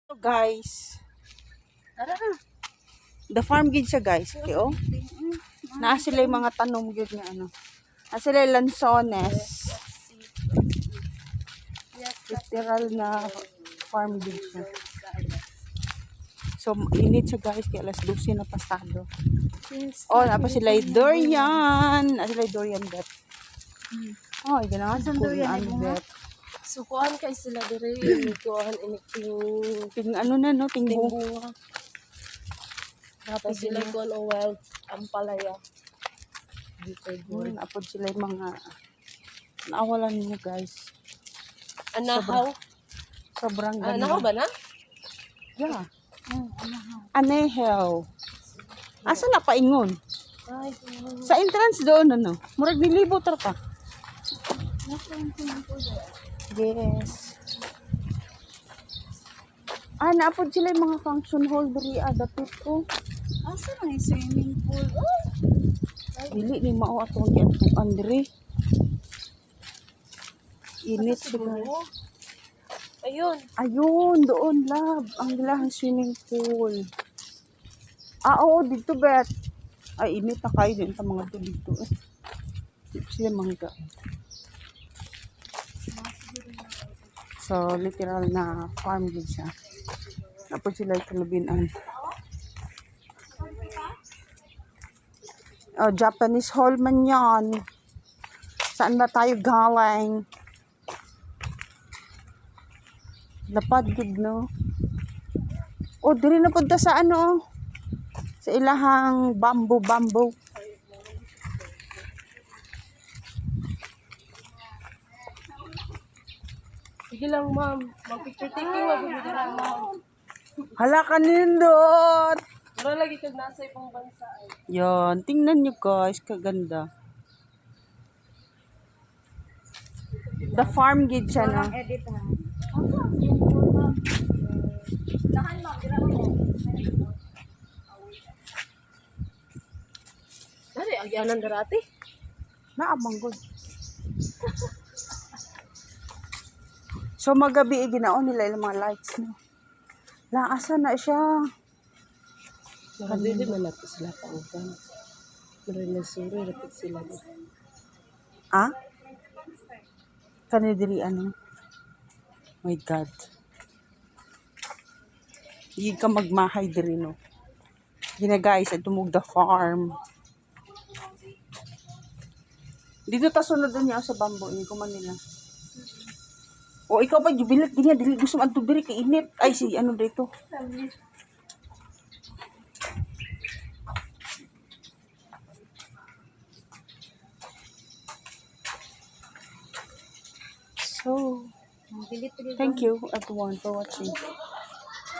Guys, the farm gid siya guys. Okay, oh. Naa sila yung mga tanom gid nga ano. Naa sila yung lansones. Literal na farm gid siya. So, init siya guys. Kaya alas 12 na pasado. Oh, napa sila yung durian. Naa sila yung durian bet. Oh, ito na nga. Durian bet. Sukuan kay sila dire, kuan Ting ano na no, ting bunga. Tapos sila kuan o wild ampalaya. Dito good. Apod sila yung mga naawalan niyo guys. Anahaw. Sobrang ganda. Anahaw ba na? Yeah. Anehaw. Asa na paingon? Ay, Sa entrance doon ano. Murag nilibot ra pa. Yes. Naapod sila yung mga function hall diri dapit ko. asa na yung swimming pool? Dili ni mao atong giatuan diri. Init siguro. Ayun. Ayun, doon lab. Ang ilahang swimming pool. Oo, dito bet. Ay, init na kayo din sa mga to dito. Dito sila mangga. So, literal na farm din siya. Tapos sila yung kalubinan. Oh, Japanese hall man yan. Saan ba tayo galing? Lapad good, no? Oh, diri na punta sa ano? Sa ilahang bamboo. Sige lang, ma'am. Mag-picture taking, mag-picture ma'am. Hala ka nindot! Pero lagi kag nasa ibang bansa ay. Yan, tingnan nyo guys, kaganda. The farm gid siya na. Edit ha. Dari, agyanan darati. Naabang good. So magabi ginaon nila yung mga lights no. Asa na siya. Hindi malapit sila pa upan. Marilasuri, lapit sila. Kani diri ano? My God. Hindi ka magmahay diri no. Gina guys, at tumog the farm. Dito ta sunod niya sa bamboo ni kuman nila. O ikaw pa jubilat dinya dili gusto man diri kay init. Ay si ano dito. So, thank you everyone for watching.